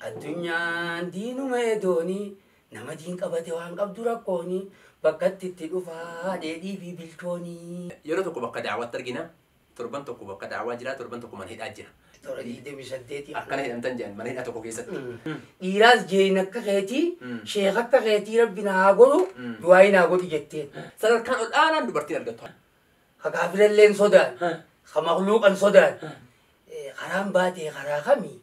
الدنيا دين ما يدوني نما دين قبته وان قبض ركوني بكت تدفا ديدي في بلتوني يرتكو بقى دعوة ترجنا تربنتكو بقى دعوة جرا تربنتكو من هيد أجنا ترى دي بسدتي أكله هيد أنتن جن من هيد أتوكو كيسة إيراز جينك كغيتي شيخك كغيتي ربنا عقولو دعائنا عقولو جتين سنة كان الآن دبرتي أرجعتها خكافر اللين صدان خمغلوق أن صدان خرام باتي خراخمي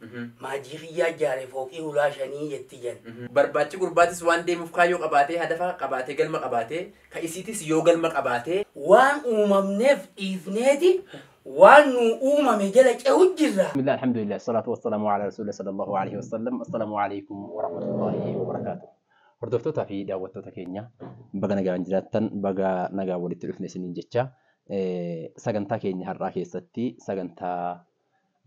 ما جيخيا جاري فوقي ولا شني يتجن برباتي قرباتي وان دي مفكايو قباتي هدفا قباتي قلم قباتي كايسيتيس يو قلم قباتي وان نف إفنادي وان جلك أوجزا بسم الله الحمد لله الصلاة والسلام على رسول الله صلى الله عليه وسلم السلام عليكم ورحمة الله وبركاته hordoftoota fi daawwattoota keenya baga nagaan jiraattan baga nagaa walitti dhufne isiniin jecha sagantaa keenya har'aa keessatti sagantaa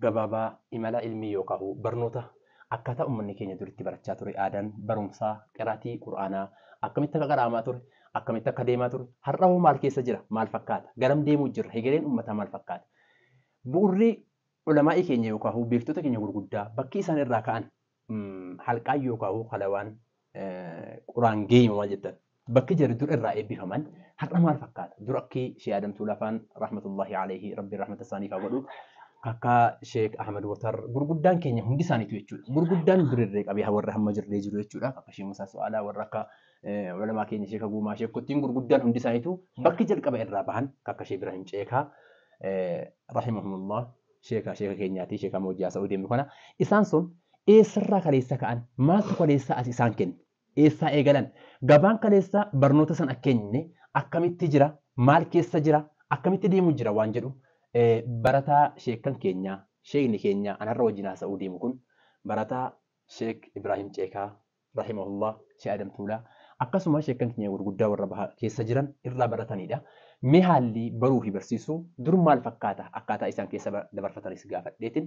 gabaabaa imala ilmii yookaan barnoota akkaataa uummanni keenya duritti barachaa ture aadaan barumsaa qiraatii quraanaa akkamitti akka qaraamaa ture akkamitti akka deemaa ture har'a maal keessa jira maal fakkaata garam deemuu jirra hegereen uummataa maal fakkaata bu'urri ulamaa'ii keenya yookaan beektota keenya gurguddaa bakki isaan irraa ka'an halqaa yookaan qalawaan quraan geeyima maal jettan bakki jarri dur irraa eebbifaman har'a maal fakkaata dur akki shee Adamtuu Lafaan rahmatullahi alayhi rabbi rahmata isaaniif haa godhu akka Sheek Ahmad Watar gurguddaan keenya hundi isaaniitu jechuudha gurguddaan durirree qabee warra hamma jirree jiru jechuudha akka Sheek Musaa Su'aalaa warra akka ulamaa keenya Sheek Guumaa Sheek Kottiin gurguddaan hundi isaaniitu bakki jalqaba irraa bahan akka Sheek Ibrahim Ceekaa rahimahumullah sheeka keenyaati sheeka Moojjaa Sa'uu deemu kana isaan sun eessarraa kaleessa ka'an maaltu kaleessa as isaan kenne eessaa eegalan gabaan kaleessa barnoota san akkenne akkamitti jira maal keessa jira akkamitti deemuu jira waan jedhu barataa sheekan keenya sheekni keenya anarra wajjin haasa'uu deemu kun barataa Sheek Ibrahim Ceekaa rahimahullah Sheek Adamtuulaa akkasuma sheekan keenya gurguddaa warra keessa jiran irraa baratanidha. Mee haalli baruu fi barsiisuu dur maal fakkaata akkaataa isaan keessa dabarfatanis gaafadheetin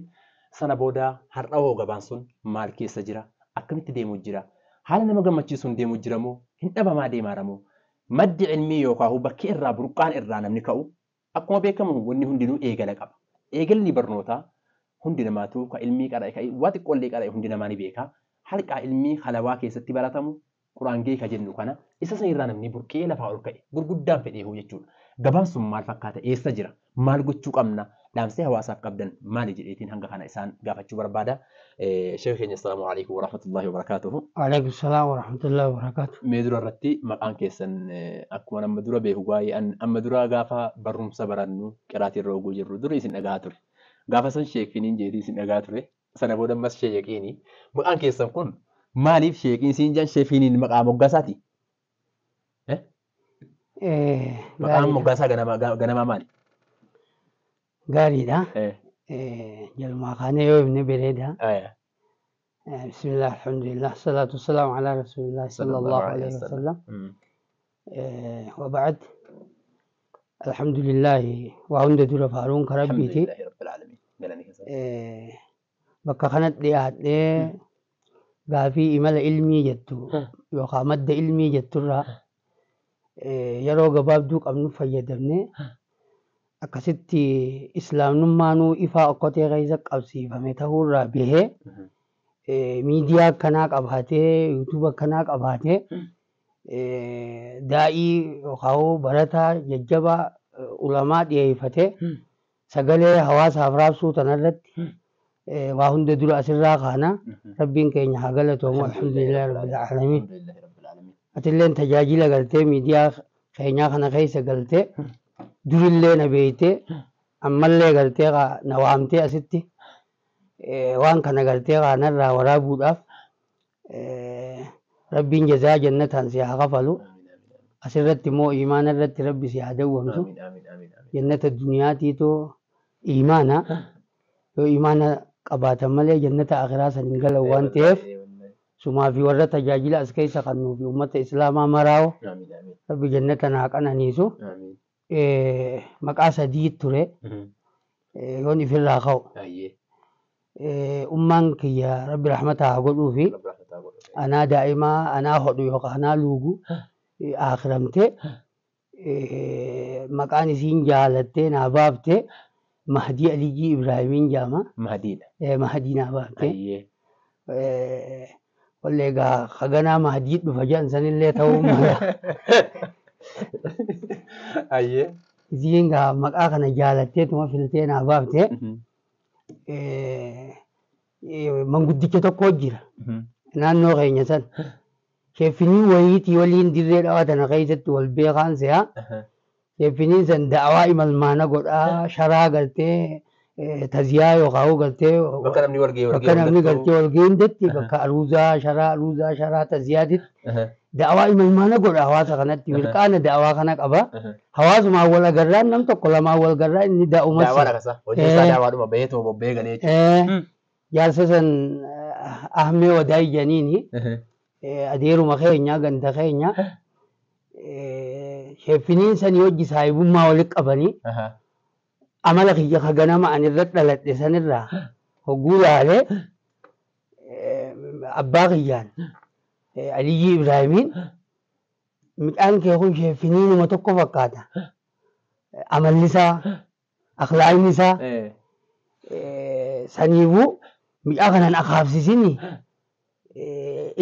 sana booda har'a hoo gabaan sun maal keessa jira akkamitti deemuu jira haala nama gammachiisuun deemuu jira moo hin dhabamaa deemaara moo maddi ilmii yookaan bakki irraa burqaan irraa namni ka'u akkuma beekamu wanni hundinuu eegala qaba eegalli barnootaa hundi namaatu ka ilmii qara'e waa xiqqoollee qara'e hundi namaa ni beeka halqaa ilmii halawaa keessatti baratamu quraangee ka jennu kana isa san irraa namni burqee lafaa ol ka'e gurguddaan fedheehu jechuudha gabaan sun maal fakkaata eessa jira maal gochuu qabna dhaamsee hawaasaaf qabdan maali jedheetiin hanga kana isaan gaafachuu barbaada sheekh keenya assalaamu alaykum warahmatullahi wabarakaatuhu alaykum salaam warahmatullahi wabarakaatuhu mee dura irratti maqaan keessan akkuma nama dura beeku waa'ee amma dura gaafa barumsa barannu qiraatii irra oguu jirru dura isin dhagaa ture gaafa san sheekiniin jeetii isin dhagaa ture sana booda ammas sheekiini maqaan keessan kun maaliif sheekiin siin jan sheekiniin maqaa moggaasaati maqaan moggaasaa ganamaa maali gaariidha jalmaa kaanee yoo himne bereeda بسم الله الحمد لله الصلاة والسلام على رسول الله صلى الله عليه وسلم وبعد الحمد لله وعند دور فارون كربيتي بكا خنت ليات لي غافي إمال علمي جتو يوخا مد علمي جتو را يرو غباب دوك أمنو فيدبني أكستي إسلام نمانو إفا أقوتي غيزك أبسي فمتهور را بيه ميديا كناك أبهاته يوتيوب كناك أبهاته دائي وخاو برتا ججبا علماء يفتة سجله حواس أفراسو تنرد وهند دول أسرع خانا ربين كين حاجله توم الحمد لله رب العالمين أتلين تجاجيل قلته ميديا خينا خنا خيس قلته دول اللي نبيته أما اللي قلته نوامته أستي وان كان قلته أنا را ورابود أف ربين جزاء جنة هنسيها غفلوا أسرت مو إيمان الرت ربي سيادة وامسو جنة الدنيا تيتو إيمانا يو إيمانا قباتا ملي جنة آخرة سننقل وانتيف سما في ورد تجاجل أسكي سقنو في أمة إسلاما مراو ربي جنة ناقنا نيسو مقاسة ديت توري يوني في الراخو أمان كي ربي رحمتها أقولو في أنا دائما أنا هدو يوقع أنا لوغو آخرمتي مكاني سين جالتي نابابتي مهدي علي إبراهيمين جاما مهدينا مهدينا بابتي wallee egaa haganaa mahdii dhufa jedhan sanillee ta'uu mala. Ayyee. Isiin gaa maqaa kana jaalatteetuma filtee naa baaftee manguddicha tokko jira naannoo keenya san. Sheeffinii wayiitii waliin dirree dhawaa tana keessatti wal beekaan se'a. Sheeffiniin san da'awaa imalmaana godhaa sharaa galtee taziyaa yookaan galtee Bakka namni wal galtee wal geendetti bakka aruuzaa sharaa taziyaatitti da'awaa imalmaana godha hawaasa kanatti mirqaana da'awaa kana qaba. Hawaasumaan wal agarraan nam tokko lamaan wal agarraa inni daa'umas. Daawwaa dhaqasa. Hojii isaa daawwaadhuma baheetuma bobbee galee jechuudha. Jaarsa san ahmee wadaay janiini adeeruma keenya ganda keenya sheeffiniin sanii hojii saahibummaa walitti qabanii amala kiyya ka ganama ani irratti dhaladhe sanirraa hogguu laalee abbaa kiyyaan Aliyyi Ibraahimiin midhaan kee kun sheeffiniinuma tokko fakkaata. Amallisaa, akhlaaqnisaa saniifuu midhaan kanan akaabsisini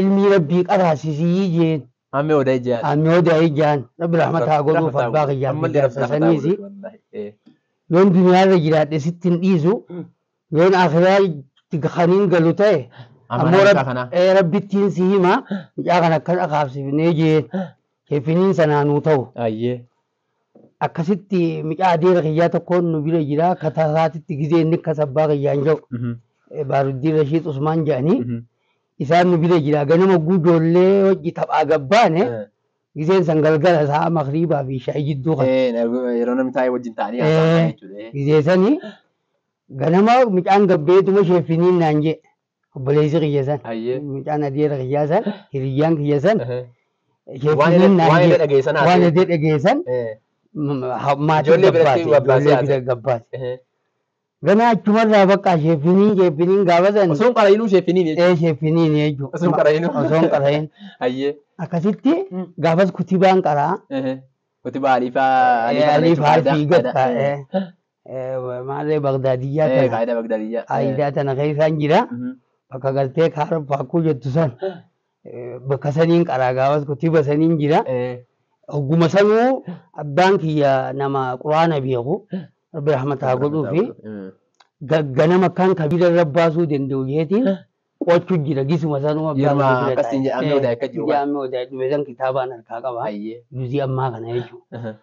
ilmi rabbii qaraasisii jeen. Ammee odaa ijaan. Ammee odaa ijaan rabbi rahmataa godhuuf abbaa kiyyaan jaarsa yoon duniyaarra jiraadhe sittin dhiisu yoon akhiraa kaniin galu ta'e ammoo rabbittiin si hima midhaa kan akkan akaabsifnee jeen sheeffiniin sanaanuu ta'u. Akkasitti midhaa adeera kiyyaa tokkoon nu bira jira akka taasaatitti gizee inni akkas abbaa kiyyaan jedhu Baaruddiin Rashiid Usmaan jedhanii isaan nu bira jira ganama guujoollee hojii taphaa gabbaane giseen san galgala sa'a makriibaa fi shaayii jidduu kan. Yeroo namni taa'ee wajjin ta'anii haasa'aa jechuudha. Gisee sanii ganama midhaan gabbeetuma sheeffiniin naan jee obboleessi kiyya san midhaan adeera kiyyaa san hiriyyaan kiyya san sheeffiniin naan jee waan edee dhageessan maatii gabbaate. Gana achumarraa bakka sheeffiniin gaafa osoo hin qara'inuu sheeffiniin sheeffiniin jechuudha. Osoo hin qara'inuu. Osoo hin qara'in. Akkasitti gaafas kutibaan qaraa. Kutibaa Aliifaa fiigatta. Maalee Bagdaadiyyaa tana. Qaayidaa Bagdaadiyyaa. Qaayidaa tana keessaan jira. Bakka galtee kaara fakkuu jettu san bakka saniin qaraa gaafas kutiba saniin jira. Hogguma sanuu abbaan kiyya nama quraana beeku. Rabbi rahmataa godhuu fi ganama kan kabila irra baasuu danda'u jeetiin qochuu jira gisuma sanuu abbaan akkasiin jedhamee odaa akka jiru. Jedhamee odaa dhufe san kitaabaan harkaa qaba. Yuzii ammaa kana jechuudha.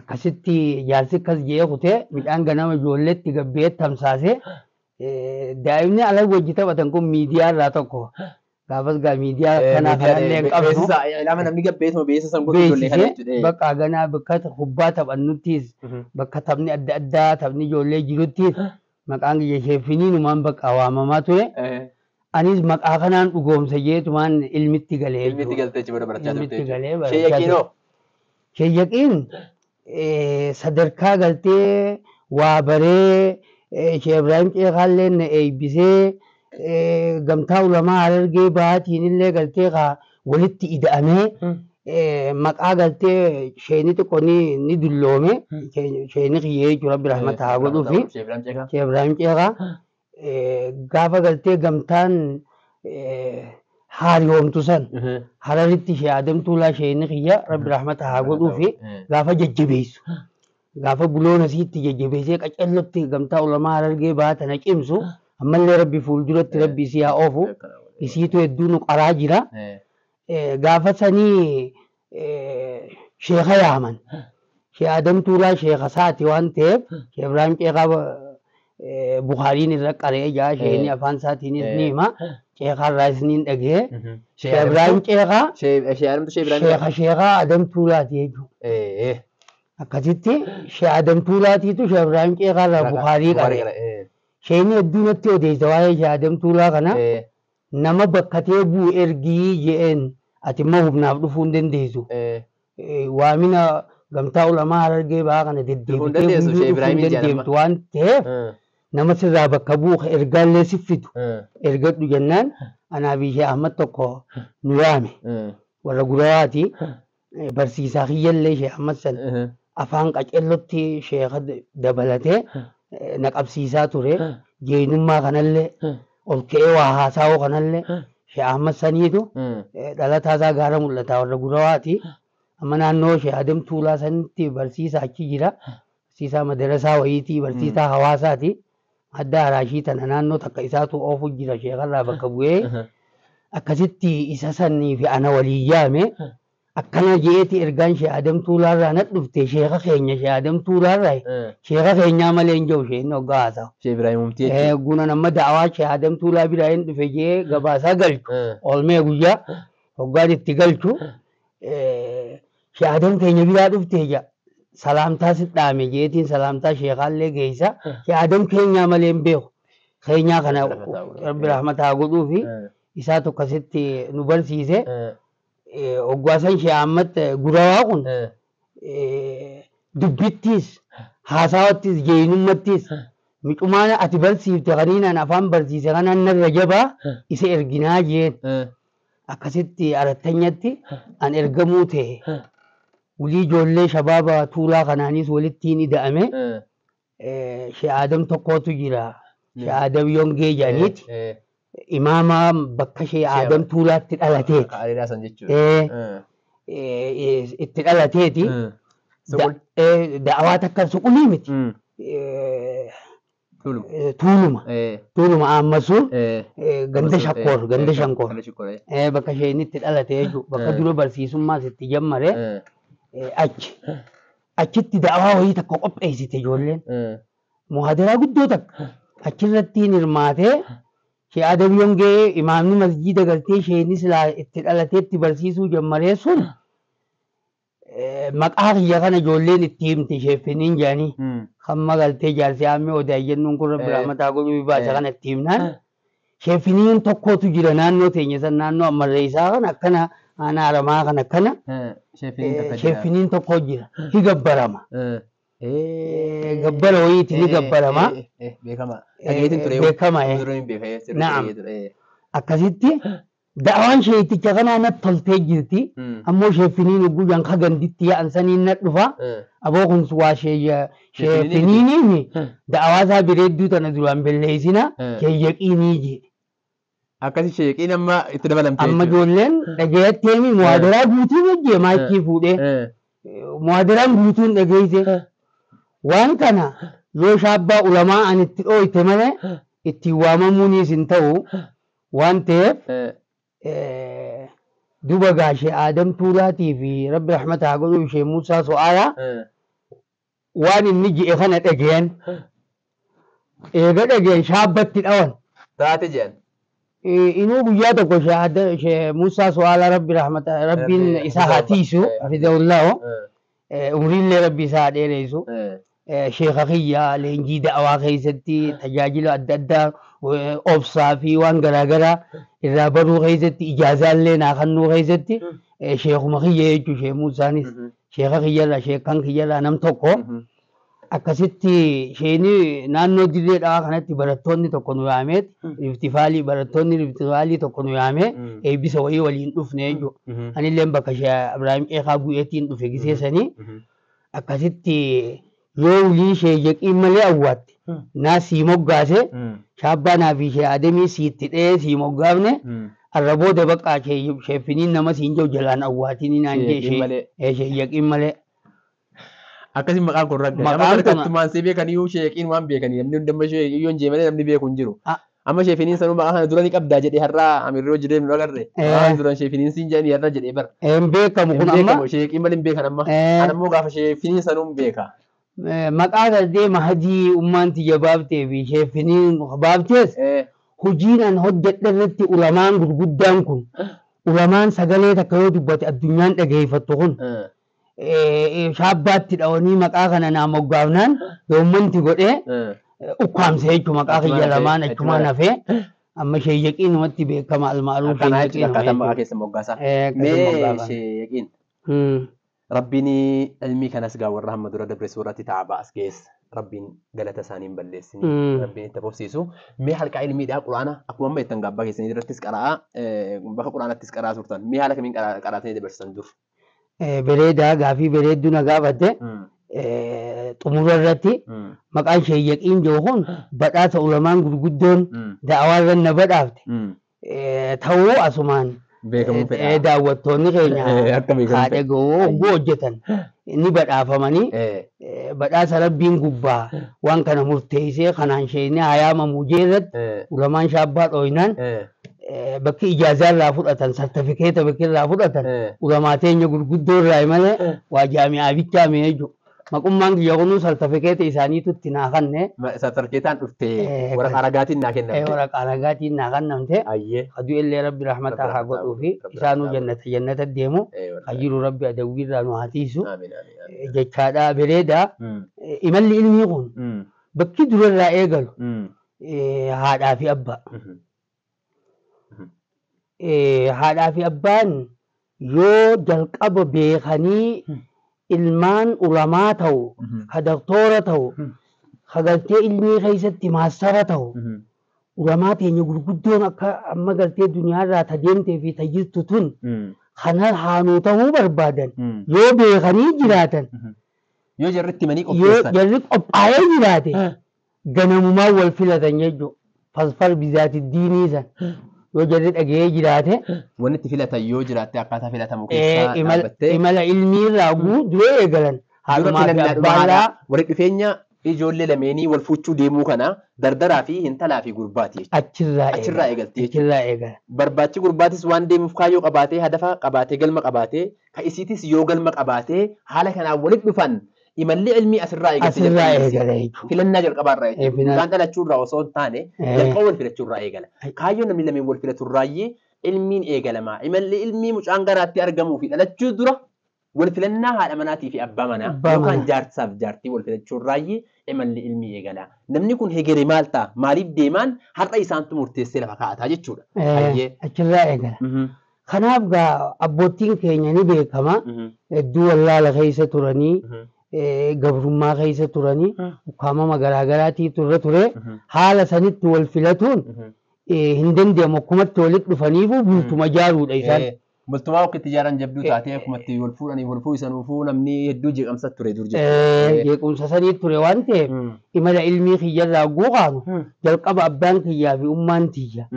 Akkasitti jaarsi akkas jee kutee midhaan ganama ijoolleetti gabbee tamsaasee daa'imni ala wajji taphatan kun miidiyaa irraa tokko. Gaafas gaa miidiyaa kanaa kanallee hin qabnu. Lama namni gabbeetuma beeksisa san godhu ijoollee kana jechuudha. Bakka ganaa bakka kubbaa taphannuttis bakka taphni adda addaa taphni ijoollee jiruttis maqaan kiyya sheeffiniinumaan bakka waamamaa ture. Anis maqaa kanaan dhugoomsa jeetumaan ilmitti galee. Ilmitti galtee jibbaa barachaa turte. Ilmitti galee Sheeyyaqiinoo. Sheeyyaqiin sadarkaa galtee waa baree Sheekh Ibraahim Ceekaallee na eebbisee gamtaa ulamaa Harargee baatiin illee galtee walitti ida'amee maqaa galtee sheeni xiqqoo ni dulloome sheeni kiyyee jechuudha rabbi rahmataa godhuu fi Sheekh Ibraahim Ceekaa gaafa galtee gamtaan haariyoomtu san Hararitti Sheekh Adam Tuulaa sheeni kiyya rabbi rahmataa godhuu fi gaafa jajjabeessu gaafa buloona siitti jajjabeessee qacellotti gamtaa ulamaa Harargee baatana cimsu ammallee rabbi fuulduratti rabbi isii haa oofu isiitu hedduu nu qaraa jira. Gaafa sanii sheeka yaaman Sheekh Adam Tuulaa sheeka saati waan ta'eef Sheekh Ibraahim Ceekaa Bukaariin irra qaree jaa sheeni afaan isaatiinis ni hima ceekarraa isiniin dhagee Sheekh Ibraahim Ceekaa sheeka Adam Tuulaati jechuudha. Akkasitti Sheekh Adam Tuulaatiitu Sheekh Ibraahim Ceekaarraa Bukaarii qaree. Sheeni hedduu natti odeessa waa'ee Sheekh Adam Tuulaa kana nama bakkatee buu ergii je'een ati immoo humnaaf dhufuu hin dandeessu. Waamina gamtaa ulamaa Harargee ba'aa kana deddeebitee dhufuu hin dandeemtu waan ta'eef nama sirraa bakka bu'u ergaallee siffitu ergadhu jennaan anaa fi Sheekh Ahmad tokko nu yaame warra gurawaati barsiisaa kiyyallee Sheekh Ahmad san afaan qacellotti sheeka dabalatee na qabsiisaa ture jeenummaa kanallee olka'ee waa haasa'uu kanallee Sheekh Ahmad saniitu dhalataa isaa gaara mul'ata warra Gurawaati. Amma naannoo Sheekh Adam Tuulaa sanitti barsiisaa achi jira. Barsiisaa madarasaa wayiitii barsiisaa hawaasaati. Adda Araashii tana naannoo takka isaatu oofu jira sheekarraa bakka bu'ee akkasitti isa sanii fi ana walii yaame akkana jeeti ergaan Sheekh Adam Tuulaarraa na dhufte sheeka keenya Sheekh Adam Tuulaarraa sheeka keenyaa malee hin jiru sheen hoggaa haasa'a. Sheekh Ibrahim Mumtii. Guna nama da'awaa Sheekh Adam Tuulaa biraa hin dhufe jee gabaasaa galchu oolmee guyyaa hoggaan itti galchu Sheekh Adam keenya biraa dhufte jaa. Salaamtaa sidhaame jeetiin salaamtaa sheekaallee geessa Sheekh Adam keenyaa malee hin beeku keenyaa kana rabbi rahmataa godhuu fi isaa tokkasitti nu barsiise hoggaasan Sheekh Ahmad Gurawaa kun dubbittiis haasawattis jeenummattis micumaan ati barsiifte kaniinaan afaan barsiise kanaan narra jabaa isa erginaa jeen akkasitti arattanyatti an ergamuu ta'e. Ulii ijoollee shabaaba Tuulaa kanaanis walittiin ida'ame Sheekh Adam tokkootu jira. Sheekh Adam Yongee jedhaniiti. Imaama bakka Sheekh Adam Tuulaatti dhalateeti. Itti dhalateeti. Da'awaa takka suqulii miti. Tuuluma ammasuu ganda shakkoor ganda shankoor. Bakka isheen itti dhalate jechuudha. Bakka dura barsiisummaas itti jammare. Achitti da'awaa wayii takka qopheessite ijoolleen. Muhaadaraa guddoo takka achirrattiin hirmaatee Sheekh Adam Yongee imaamni masjiida galtee isheenis itti dhalateetti barsiisuu jammaree sun maqaa kiyya kana ijoolleen itti himte sheeffiniin jedhanii hamma galtee jaarsee hammee odaa jennuun kun rabbi rahmataa godhuu baasa kana itti himnaan sheeffiniin tokkootu jira naannoo teenya san naannoo ammarree isaa kan akkana ana aramaa kan akkana sheeffiniin tokko jira hi gabbarama. Gabbara wayiiti ni gabbarama. Beekama. Naam. Akkasitti da'awaan sheeticha kanaa natti toltee jirti. Ammoo sheeffiniin guyyaan ka ganditti yaa'an saniin na dhufa. Aboo kun waa sheeffiniiniin da'awaa isaa bireedduu tana duraan belleessina sheeyyaqiinii jedhe. Akkasii sheekiin amma itti dabalamtee. Amma ijoolleen dhagayettee muhaadaraa guutuu hojjee maachii fuudhee muhaadaraan guutuun dhageesse waan kana yoo shaabbaa ulamaa ani itti dhooyte malee ittiin waamamuunis hin ta'u waan ta'eef duba gaashee Adam Tuulaatii fi rabbi rahmataa godhuu ishee Muusaa So'aayaa waan inni ji'e kana dhagayan eega dhagayan shaabbatti dhawan. Taate jedhan. Inuu guyyaa tokko Sheekh Muusaa So'aalaa rabbi rahmataa rabbiin isaa haa tiisu hafidhahullahu umriillee rabbi isaa haa dheereessu. Sheekha kiyyaa leenjii da'awaa keessatti tajaajila adda addaa obsaa fi waan garaagaraa irraa baruu keessatti ijaazaallee naa kennuu keessatti sheekuma kiyya jechuun Sheekh Muusaanis sheekha kiyyarraa sheekkan kiyyarraa nam tokko akkasitti sheeni naannoo dirree dhawaa kanatti barattoonni tokko nu yaameet riftifaalii barattoonni riftifaalii tokko nu yaamee eebbisa wayii waliin dhufne jechuudha. Anillee bakka Sheekh Ibrahim Eekaa Gu'eetiin dhufe giseessanii akkasitti yoo ulii sheeyyaqiin malee awwaatti naa sii moggaase shaabbaa naa fi Sheekh Adamii siitti dhee sii moggaafne arra booda bakka sheeffiniin nama siin jiru jalaan awwaatiin naan jee sheeyyaqiin malee. Akkasiin maqaan kun ragga. Maqaan kun see beekanii yoo sheekiin waan beekanii namni hundamma yoo hin jeemane namni beeku hin jiru. Amma sheefiniin sanuu maqaa kana dura ni qabdaa jedhee har'aa amirroo jedhee nu agarre. Waan duran sheefiniin siin jedhanii har'a jedhee bara. Hin beekamu kun amma. Sheekiin malee hin beekan amma. Anammoo gaafa sheefiniin sanuu hin beeka. Maqaa galtee mahadii ummaan tiyya baaftee fi sheefiniin baaftees hojiin an hojjedhe irratti ulamaan gurguddaan kun ulamaan sagalee takka yoo dubbate addunyaan dhageeffattu kun shaabbaatti dhawanii maqaa kana naa moggaafnaan yoommanti godhee ukkaamse jechuun maqaa kiyya lamaan achumaan hafee amma sheeyyaqiin namatti beekama almaaruuf sheeyyaqiin akkaataa maqaa keessa moggaasaa. Mee sheeyyaqiin rabbiin ilmii kanas gaa warra hamma dura dabre suuratti taa'aa as geessa rabbiin galata isaaniin balleessini rabbiin itti fufsiisu mee halkaa ilmiidhaa quraana akkuma amma ittiin gaabbaa keessanii irrattis qara'aa bakka quraanattis qara'aa turtan mee haala kamiin qaraatanii dabarsan dur. Bereedaa gaafii bereedduu na gaafatte xumura irratti maqaan ishee yaqiin jiru kun badhaasa ulamaan gurguddoon da'awaarra na badhaafte ta'uu asumaan beekamuu fedha. Daawwattoonni keenya haadha ga'oo hojjetan ni badhaafamanii badhaasa rabbiin gubbaa waan kana murteessee kanaan isheen hayaamamuu jeerratti ulamaan shaabbaa dhooyinaan bakki ijaazaa irraa fudhatan sartifikeeta bakki irraa fudhatan ulamaa teenya gurguddoo irraa malee waa jaami'aa bichaa mee jechuudha. Maqummaan kiyya kunuu sartifikeeta isaaniitu itti naa kanne. Sartifikeetaan dhuftee waraqaa ragaatiin naa kennamte. Waraqaa ragaatiin naa kennamte. Kaduu illee rabbi rahmataa haa godhuu fi isaanuu jannata deemu. Hayyiru rabbi adawwii irraa nu haatiisu. Jechaadhaa bareedaa. Imalli ilmii kun bakki dura irraa eegalu haadhaa fi abbaa. Haadhaa fi abbaan yoo jalqaba beekanii ilmaan ulamaa ta'u, ka doktora ta'u, ka galtee ilmii keessatti maastara ta'u, ulamaa teenya gurguddoon akka amma galtee duniyaarraa ta deemtee fi ta jirtu tun kana haanuu ta'uu barbaadan yoo beekanii jiraatan yoo jarritti manii qopheessan jarri qophaa'ee jiraate ganamumaan wal filatan jechuudha. Fasfar bizaati diinii san yoo jarri dhaga'ee jiraate wanni itti filatan yoo jiraatte akkaataa filatamu keessaa imala ilmii irraa duree eegalan haadhumaa fi abbaadhaa walitti dhufeenya ijoollee lameenii wal fuuchuu deemuu kana dardaraa fi hintalaa fi gurbaati achirraa eegalti. Barbaachi gurbaatis waan deemuuf kaayyoo qabaatee hadafa qabaatee galma qabaatee ka isiitis yoo galma qabaatee haala kanaan walitti dhufan imalli ilmii asirraa eegale filannaa jalqabaarraa jechuudha. Kan dhalachuurraa osoo hin taane jalqaba wal filachuurraa eegala. Kaayyoon namni lameen wal filaturraayyee ilmiin eegalamaa. Imalli ilmii mucaan garaatti argamuu fi dhalachuu dura wal filannaa haadha manaatii fi abbaa manaa yookaan jaarsaaf jaartii wal filachuurraayyee imalli ilmii eegala. Namni kun hegeree maal ta'a? Maaliif deemaan har'a isaantu murteessee lafa kaa'ataa jechuudha. Achirraa eegala. Kanaaf gaa abboottiin keenya ni beekama. Hedduu wallaala keessa turanii gabrummaa keessa turanii ukkaamama garaagaraatii ture haala sanitti wal filatuun hin danda'amu akkumatti walitti dhufaniifu bultuma ijaaruudha isaan. Bultumaa okkatti ijaaran jabduu taatee akkumatti wal fuudhanii wal fuudhisanuufuu namni hedduu jeeqamsa ture dur jeequmsa sanii ture waan ta'eef imala ilmii kiyyarraa guuqaanu jalqaba abbaan kiyyaa fi ummaan tiyya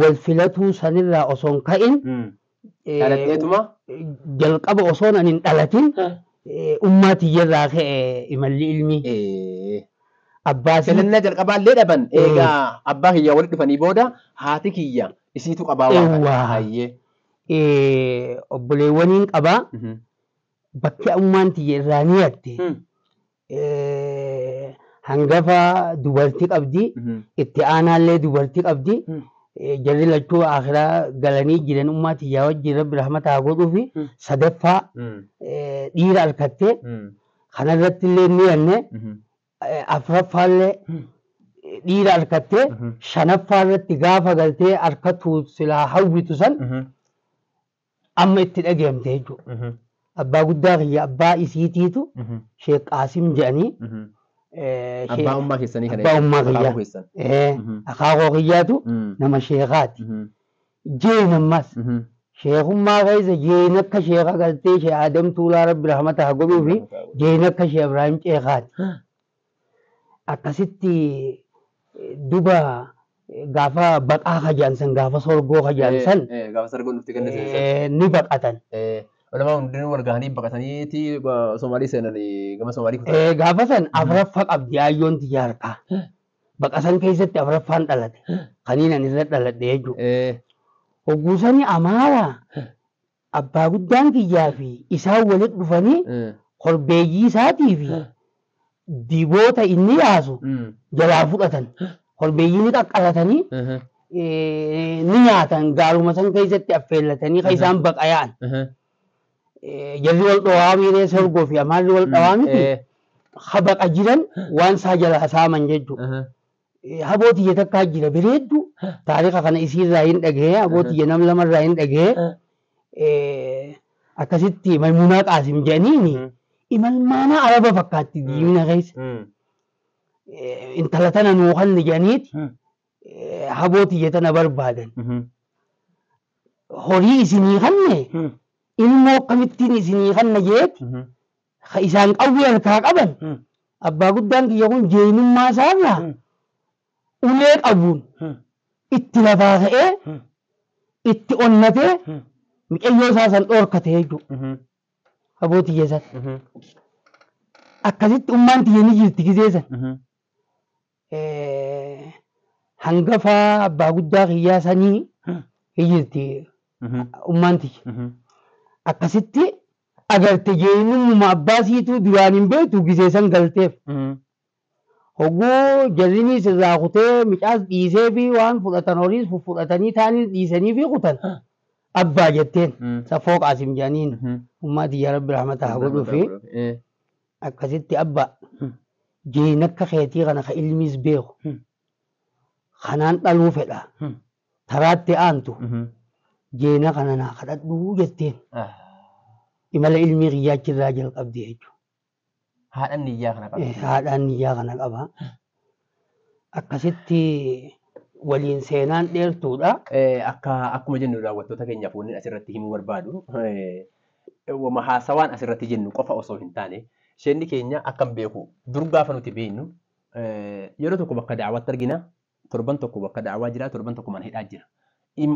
wal filatuu sanirraa osoo hin ka'in jalqaba osoo hin dhalatin ummaa tiyyarraa ka'e imalli ilmii. Abbaa filannaa jalqabaallee dhaban eegaa abbaa kiyyaa walitti dhufanii booda haati kiyya isiitu qabaa waan obboleewwaniin qabaa bakki ummaan tiyya irraa ni hatte hangafa dubartii qabdi itti aanaallee dubartii qabdi jarri lachuu akhiraa galanii jiran ummaa tiyyaa wajjin rabbi rahmataa godhuufi sadaffaa dhiira harkattee kanarratti illee ni yanne afuraffaallee dhiira harkattee shanaffaa irratti gaafa galtee harkatu silaa hawwitu san amma itti dhageemte jechuudha. Abbaa guddaa kiyya abbaa isiitiitu Sheek Qaasim jedhanii abbaa ummaa keessanii kana abbaa ummaa kiyyaa akaakoo kiyyaatu nama sheekaati. Jeen ammas sheekummaa keessa jeen akka sheeka galtee shee Adam Tuulaa rabbi rahmata haa godhuu fi jeen akka shee Ibrahim Ceekaati. Akkasitti duba gaafa baqaa kajaansan gaafa sorgoo kajaansan gaafa sorgoon dhufti ganna ni baqatan. Olamaa hundinuu wal gahanii baqataniiti Soomaalii seenanii gama Soomaalii kutaa. Gaafa san afuraffaa qabdi ayyoon tiyya harkaa. Baqatan keessatti afuraffaan dhalate. Kaniin ani irra dhaladhe jechuudha. Hogguusanii amaara abbaa guddaan kiyyaa fi isaan walitti dhufanii korbeeyyii isaatii fi diboota inni yaasu jalaa fudhatan. Korbeeyyii ni qaqqalatanii ni nyaatan gaaruma san keessatti affeellatanii kan isaan baqayaan. Jarri wal dhawaa miiree sorgoo fi amaalli wal dhawaa miti habaqa jiran waan isaa jalaa saaman jechuudha. Habootiyya takkaa jira bareeddu taarika kana isiirraa hin dhagahee habootiyya nam lamarraa hin dhagahee akkasitti Maymunaa Qaasim jedhaniini imalmaana araba fakkaatti diimina keessa. Intala tana nuu kanni jedhaniiti habootiyya tana barbaadan. Horii isinii kanne ilmoo akkamittiin isinii kanna jeeti isaan qawwee harkaa qaban abbaa guddaan kiyya kun jeenummaa isaarraa ulee qabuun itti lafaa ka'ee itti onnatee miqayyoo isaa san dhoorkate jechuudha. Abootii keessatti akkasitti ummaan tiyya ni jirti gizeessan. Hangafaa abbaa guddaa kiyyaa sanii ni jirti ummaan tiyya. Akkasitti agarte jeenummaa abbaa siituu duraan hin beektu gizeessan galteef. Hogguu jallinii sirraa kutee micaas dhiisee fi waan fudhatan horiis fudhatanii taa'anii dhiisanii fi kutan abbaa jetteen safoo qaasim jaaniin ummaa tiyya rabbi rahmata haa godhuu fi akkasitti abbaa jeen akka keetii kana ka ilmiis beeku kanaan dhaluu fedha taraatti aantu jeena kana naa kadhadhuu jetteen imala ilmii qiyyaachirraa jalqabdee jechuudha. Haadhaan niyyaa kana qaba. Haadhaan niyyaa kana qaba. Akkasitti waliin seenaan dheertuudha. Akkuma jennu daawwattoota keenyaaf wanni asirratti himuu barbaadu haasawaan asirratti jennu qofa osoo hin taane isheenni keenya akkam beeku dur gaafa nuti beeknu yeroo tokko bakka daawwaatti argina torban tokko bakka daawwaa jira torban tokko mana hidhaa jira.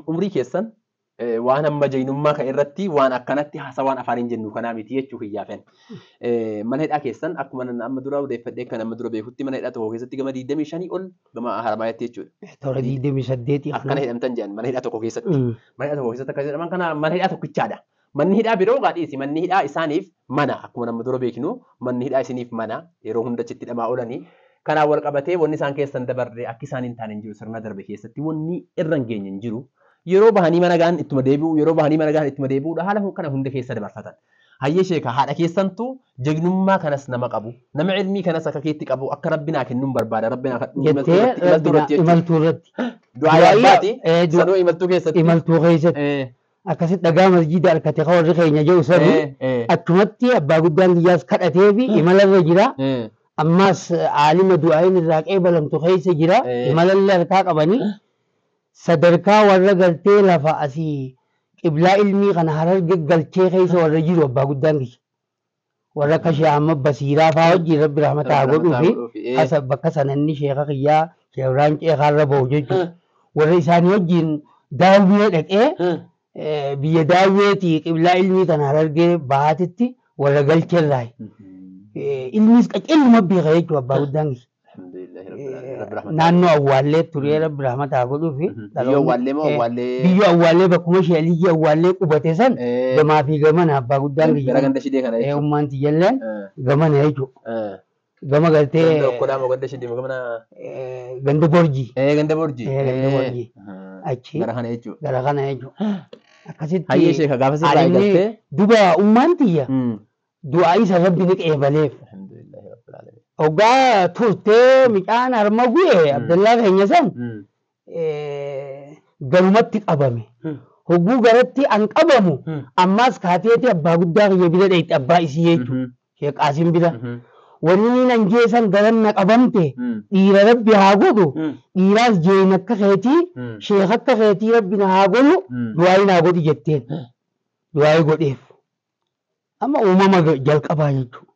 Umrii keessan waan amma jeenummaa kan irratti waan akkanatti haasawaan afaan jennu kanaa miti jechuu hiyyaafan. Mana hidhaa keessan akkuma amma dura odeeffadhee kan amma dura beekutti mana hidhaa tokko keessatti gama 25 ol gama haramaayatti jechuudha. Toora 28 akkana hidhamtan jedhan mana hidhaa tokko keessatti. Mana hidhaa tokko keessatti akka jedhaman kana mana hidhaa tokkichaadha. Manni hidhaa biroo gaadhiisi manni hidhaa isaaniif mana akkuma amma dura beeknu manni hidhaa isiniif mana yeroo hundachitti hidhamaa oolanii kanaan wal qabatee wanni isaan keessan dabarre akka isaan hin taane hin jiru sirna darbe keessatti wanni irra hin geenye hin jiru. Yeroo bahanii mana gahan ittuma deebi'u yeroo bahanii mana gahan ittuma deebi'uudha haala kana hunda keessa dabarfatan. Hayyee sheeka haadha keessantu jagnummaa kanas nama qabu nama ilmii kanas akka keetti qabu akka rabbinaa kennuun barbaada rabbinaa jettee imaltuu irratti du'aa yaabbaati sanuu imaltuu keessatti akkasitti dhagaa masjiida harkate kan warri keenya jedhu sanu achumatti abbaa guddaan kiyyaas kadhatee fi imalarra jira. Ammas aalima du'aayin irraa qeebalamtu keessa jira imalallee harkaa qabanii sadarkaa warra galtee lafa asii qiblaa ilmii kana harar galchee keessa warra jiru abbaa guddaan kiyya warra akka Sheekh Ahmad Basiiraa fa'aa wajjin rabbi rahmataa godhuu fi bakka sananni sheeka kiyyaa Sheekh Ibrahim Ceekaarra bahu jechuudha. Warra isaanii wajjin daawwee dhaqee biyya daawweetii qiblaa ilmii kana harargee baatitti warra galcheerraa ilmiis qaceeluma beeka jechuudha abbaa guddaan kiyya. Naannoo awwaallee turee rabbi rahmataa godhuu fi biyyoo awwaallee bakkuma ishee aliyyii awwaallee qubate san gamaa fi gamana abbaa guddaan kiyya ummaan tiyyalleen gamana jechuudha. Gama galtee ganda borjii achi gara kana jechuudha. Akkasitti duba ummaan tiyya du'aa isa rabbi ni qeebaleef. Ogaa turtee midhaan harma gu'e Abdallaa keenya san galumatti qabame. Hogguu garatti an qabamu ammas kaateeti abbaa guddaa kiyya bira dheetti abbaa isii jechuudha. Sheekh Qaasim bira. Wanni nan jeesan garanna qabamte dhiira rabbi haa godhu dhiiraas jeen akka keetii sheekh akka keetii rabbi na haa godhu du'aayi naa godhi jetteen du'aayi godheef. Amma uumama jalqabaa jechuudha.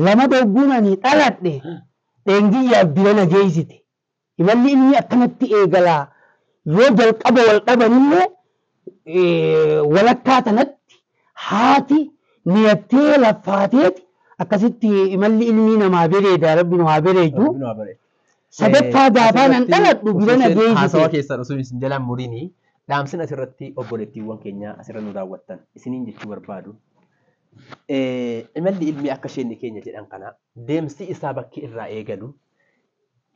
Lama dogguunanii dhaladhe dheengiyyaaf bira na geessite. Imalli inni akkanatti eegalaa yoo jalqaba wal dhabanillee walakkaa tanatti haati niyattee laffaateeti akkasitti imalli ilmii namaa bareeda rabbi nu haa bareechu. Sadaffaa gaafaa nan dhaladhu bira na geessite. Haasawaa keessan osoo isin jalaan muriinii dhaamsin asirratti obboleettiiwwan keenya asirra nu daawwattan isiniin jechuu barbaadu. Imalli ilmii akka isheen keenya jedhan kana deemsi isaa bakki irraa eegalu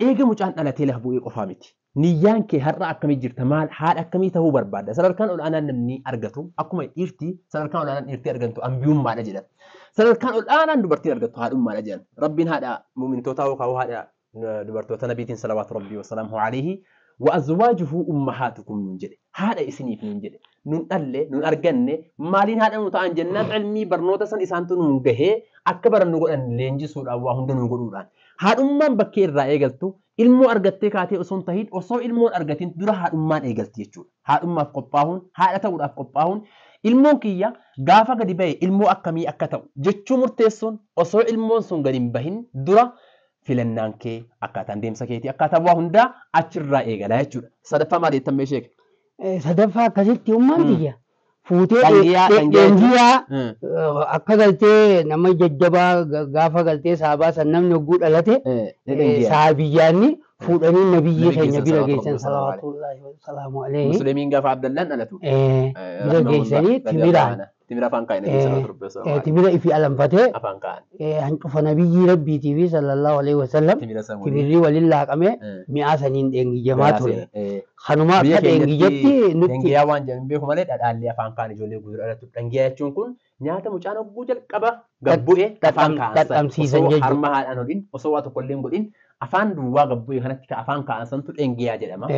eega mucaan dhalatee lafa bu'ee qofaa miti. Niyyaan kee har'a akkamii jirta maal haadha akkamii ta'uu barbaadda sadarkaan ol'aanaan namni argatu akkuma dhiirtii sadarkaan ol'aanaan dhiirtii argattu ambiyummaadha jedhan. Sadarkaan ol'aanaan dubartiin argattu haadhummaadha jedhan. Rabbiin haadha muumintootaa yookaan haadha dubartoota nabiitiin salawaatu rabbii wasalaamu alayhi وأزواجه أمهاتكم ننجد هذا إسنيف ننجد ننقل ننرجن مالين هذا نتاعن جنات علمي برنوتا سن إسانتو ننجه أكبر نقول أن لينجسوا الله هندن نقولان هذا أمم بكير رأي قلتو ilmoo argattee kaatee osoo hin tahin osoo ilmoon argatin dura haadhummaan eegalti jechuudha. Haadhummaaf qophaa'uun haadha ta'uudhaaf qophaa'uun ilmoon kiyya gaafa gadi bahe ilmoo akkamii akka ta'u jechuu murteessuun osoo ilmoon sun gadi hin bahin dura filannaan kee akkaataan deemsa keetii akkaataa waa hundaa achirraa eegalaa jechuudha. Sadaffaa maal jettan meeshee? Sadaffaa akkasitti ummaan kiyya fuutee dheengiyaa akka galtee nama jajjabaa gaafa galtee saabaa san namni hogguu dhalate saabiyyaanni fuudhanii nabiyyii keenya bira geessan salawaatullaahi wa salaamu alayhi. Musliimiin gaafa Abdallaan dhalatu bira geessanii timira afaan kaa'e timira ifi alanfatee afaan kaa'an hancufa nabiyyii rabbiitii fi sallallahu alayhi wa sallam timirri waliin laaqamee mi'aa saniin dheengijamaa ture. Kanuma akka dheengijetti nutti dheengiyaa waan jedhan beeku malee dhadhaallee afaan kaa'an ijoollee guutuu dhalatu. Dheengiyaa jechuun kun nyaata mucaan hogguu jalqaba gabbu'ee afaan kaa'an osoo harma haadhaan hodhin osoo waa tokko illee hin godhin afaan duwwaa gabbu'ee kanatti afaan kaa'an santu dheengiyaa jedhama.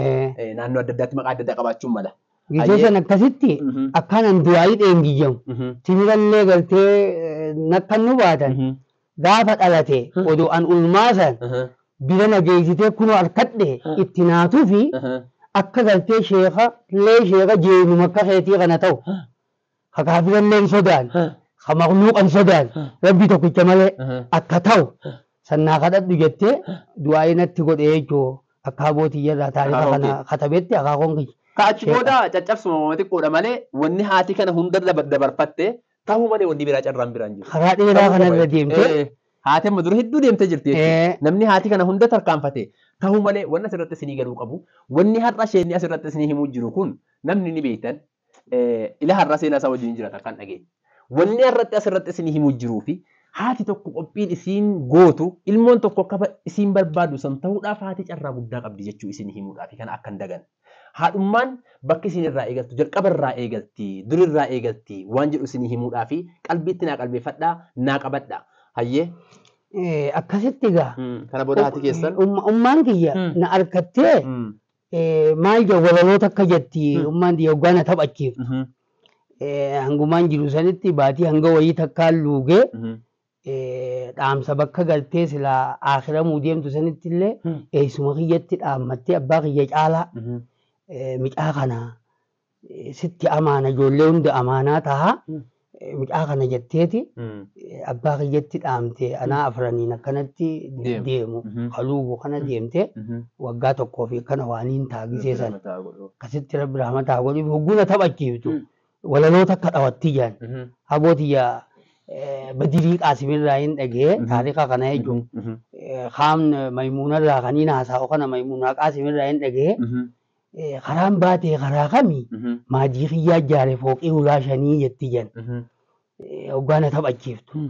Naannoo adda addaatti maqaa adda addaa qabaachuun mala. Giteessan akkasitti akkanaan du'aayii dheengijamu timirallee galtee nakkannu baatan gaafa dhalate odoo an ulmaasan bira nageessitee kunoo harkadhe itti naatuu fi akka galtee sheeka jeenuma akka keetii kana ta'u kakaafirallee sodaan ka maqluuqan sodaan rabbi tokkicha malee akka ta'u sannaa kadhadhu jettee du'aayii natti godhe jechuu akka abootiyyarraa taarifa kana katabetti akaakoon kiyya. Kaachi booda caccabsuma xiqqoodha malee wanni haati kana hunda dabarfatte ta'uu malee wanni biraa carraan biraan jiru. Karaa dheeraa kanarra deemtee haati amma dura hedduu deemtee jirti jechuudha. Namni haati kana hunda tarkaanfate ta'uu malee wanni asirratti isinii galuu qabu. Wanni har'a isheen asirratti isinii himuu jiru kun namni ni beektan ila har'a seenaa isaa wajjin jiraata kan dhageenya. Wanni har'atti asirratti isinii himuu jiruu fi haati tokko qophiin isiin gootu ilmoon tokko akka isiin barbaadu san ta'uudhaaf haati carraa guddaa qabdi jechuu isinii himuudhaaf kana akka hin dagan. Haadhummaan bakki isin irraa eegaltu jalqaba irraa eegalti dur irraa eegalti waan jedhu isinii himuudhaa fi qalbiitti naa qalbeeffadhaa naa qabadhaa. Hayyee. Akkasitti egaa. Kana booda haati keessan. Ummaan kiyya na harkattee maal jedhu walaloota akka jetti ummaan kiyya hoggaa na taphachiiftu. Hangumaan jiru sanitti baatii hanga wayii takkaan luugee dhaamsa bakka galtee silaa akhiramuu deemtu sanitti illee eessuma kiyyatti dhaammattee abbaa kiyya caalaa micaa kana sitti amaana ijoollee hunda amaanaa taha micaa kana jetteeti abbaa kiyyatti dhaamte anaa afraniin akkanatti deemu kaluugu kana deemte waggaa tokkoo fi kana waaniin taagisee san akkasitti rabbi rahmataa godhi hogguna taphachiiftu walaloota akka dhawatti jiran abootiyya badirii qaasimirraa hin dhagee taarika kana jechuun kaam maymuunarraa kaniin haasa'u kana maymuunaa qaasimirraa hin dhagee karaan baatee karaa kamii maadii kiyyaa ijaare fooqii ulaa shanii jetti jiran hoggaana taphachiiftu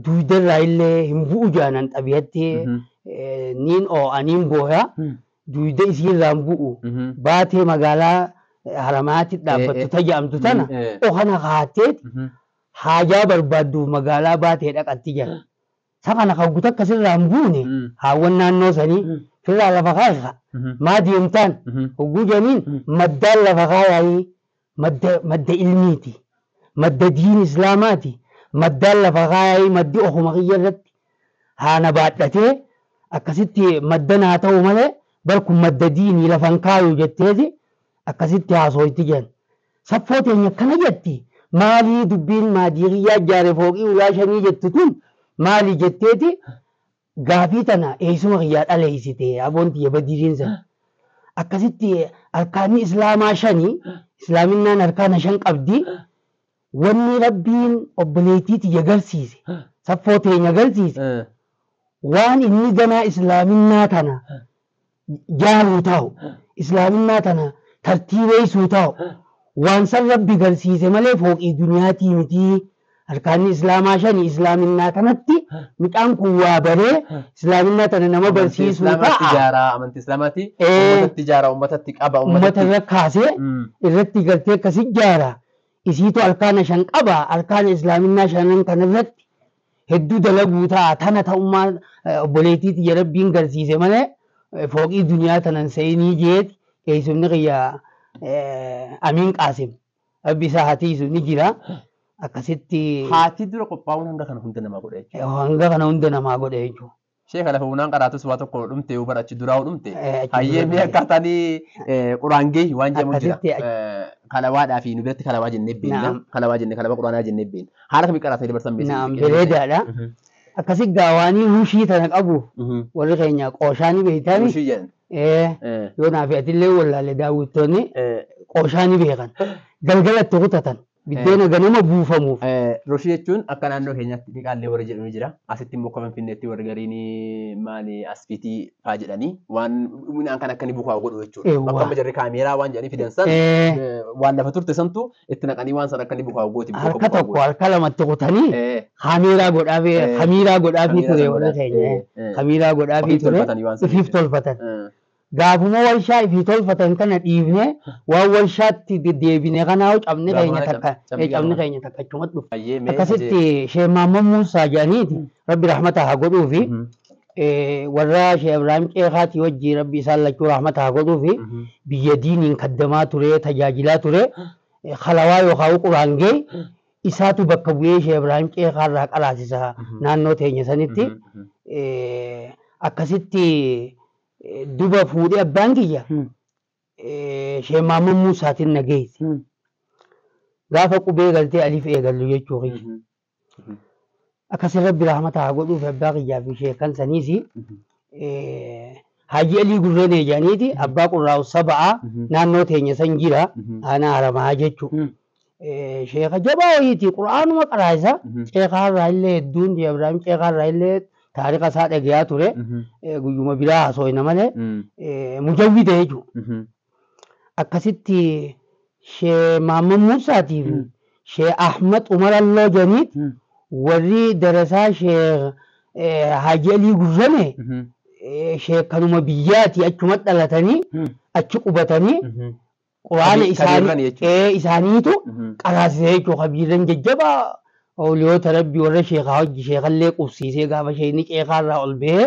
duudarraa illee hin bu'u jaanan xabiyatti niin oo'aniin booyaa duuda isiirraan bu'u baatee magaalaa haramaatti dhaabbattu taja'amtu tana okana kaatteeti haajaa barbaadduuf magaalaa baatee dhaqatti jira. Sakana kawguta akkasirraan buune haawwan naannoo sanii firraa lafa kaayika maa deemtaan hogguu janiin maddaan lafa kaayaayii madda ilmiiti madda diin islaamaati maddaan lafa kaayaayii maddi okuma kiyya irratti haana baadhatee akkasitti maddan haa ta'u malee barkun madda diinii lafan kaayu jetteeti akkasitti haasooyti jiran. Saffoo teenya akkana jetti maalii dubbiin maadii kiyyaa ijaare fooqii ulaa shanii jettu tun maali jetteeti gaafii tana eessuma kiyyaa dhaleessite aboon tiyya badiiriinsa akkasitti arkaanni islaamaa shanii islaaminaan arkaana shan qabdi wanni rabbiin obboleettii tiyya garsiise saffoo teenya garsiise waan inni ganaa islaaminaa tana jaaluu ta'u islaaminaa tana tartiibeessuu ta'u waan san rabbi garsiise malee fooqii duniyaatii miti arkaanni islaamaa shanii islaaminaa kanatti midhaan kun waa baree islaaminaa tana nama barsiisuu ta'a. Amantii islaamaati. Uummatatti ijaara, uummatatti qaba. Uummata irra kaasee irratti galtee akkas ijaara. Isiitu arkaana shan qaba. Arkaana islaaminaa shanan kanarratti hedduu dalaguu ta'a. Tana ta'ummaa obboleettii tiyya rabbiin garsiise malee fooqii duniyaa tanan seenii jeeti eessumni kiyya Amiin Qaasim rabbi isaa hatiisu ni jira. Akkasitti haati dura qophaa'uun hanga kana hunda namaa godhe jechuudha. Hanga kana hunda namaa godhe jechuudha. Sheeka lafa bunaan qaraatus waa tokko dhumte barachi duraa dhumte hayyee mee akkaataanii quraangee waan jedhamu jira. kalawaa fi nu biratti kalawaa jennee beekna. Kalawaa jennee kalawaa quraanaa jennee beekna. Haala kamii qaraatanii dabarsan beekna. Naam bareedaadha. Akkasii gaawanii ruushii tana qabu warri keenya qooshaanii beektaani. Ruushii jedhan. Yoo naaf atillee wallaalee daawwattoonni qooshaanii beekan. Galgalatti kutatan. Biddeena ganama buufamuuf. Ruushii jechuun akka naannoo keenyatti dhiqaallee warri jedhamu jira. Asitti immoo akka Finfinneetti warri gariin maali asfiitii fa'aa jedhanii waan midhaan kan akka inni bukaa godhu jechuudha. Bakka amma jarri kaameeraa waan jedhanii fidan san waan lafa turte santu itti naqanii waan san akka inni bukaa gooti. Harka tokko harka lamatti kutanii kaameeraa godhaafii ture warri keenya. Kaameeraa godhaafii ture ifiif tolfatan. Gaafuma warshaa ifii tolfatan kana dhiifne waan warshaatti deebine kanaa cabni keenya takka achumatti dhufa. Akkasitti Sheekh Maamman Muusaa jedhaniiti Rabbi rahmata haa godhuufi warra Sheekh Ibraahim Ceekaatii wajjii Rabbi isaan lachuu rahmata haa godhuufi biyya diiniin kaddamaa ture tajaajilaa ture kalawaa yookaan quraangee isaatu bakka bu'ee Sheekh Ibraahim Ceekaarraa qaraasisa naannoo teenya sanitti akkasitti duba fuudhee abbaan kiyya Sheekh Maamman Muusaatiin na geesse. Gaafa qubee galtee aliif eegallu jechuu kiyya. Akkasii Rabbi rahmata haa godhuuf abbaa kiyyaa fi sheekan saniisi Haaji Alii Gurreenee jedhaniiti abbaa qurraa'u saba'aa naannoo teenya san jira aanaa haramaa jechuudha. Sheeka jabaa wayiiti quraanuma qaraasa ceekaarraa illee hedduun Ibraahim ceekaarraa illee taariqa isaa dhagayaa ture guyyuma biraa haasooyna malee mujawwida jechuudha. Akkasitti Sheekh Maamman Muusaatii fi Sheekh Ahmad Umar Alloo jedhaniit warri darasaa Sheekh Haaji Alii Gurreenee sheekanuma biyyaati achumatti dhalatanii achi qubatanii quraana isaaniitu qaraasise jechuudha. Kabiirran jajjabaa Awliyoota Rabbii warra sheekaa hojii sheekallee qubsiisee gaafa sheekni ceekaarraa ol bahee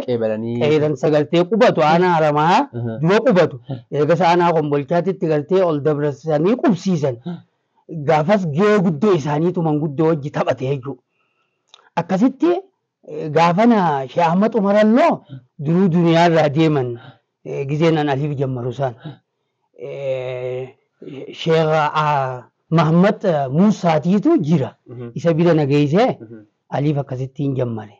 qeeran sagaltee qubatu aanaa haramaa dura qubatu eegas aanaa kombolchaatitti galtee ol dabarsanii qubsiisan gaafas gahee guddoo isaaniitu manguddoo hojii taphate jechuudha. Akkasitti gaafana Sheekh Ahmad Umar Alloo duruu duniyaarraa deeman gizeen an aliif jammaru isaan Sheekh Mahammad Muusaatiitu jira. Isa bira nageessee aliif akkasittiin jammare.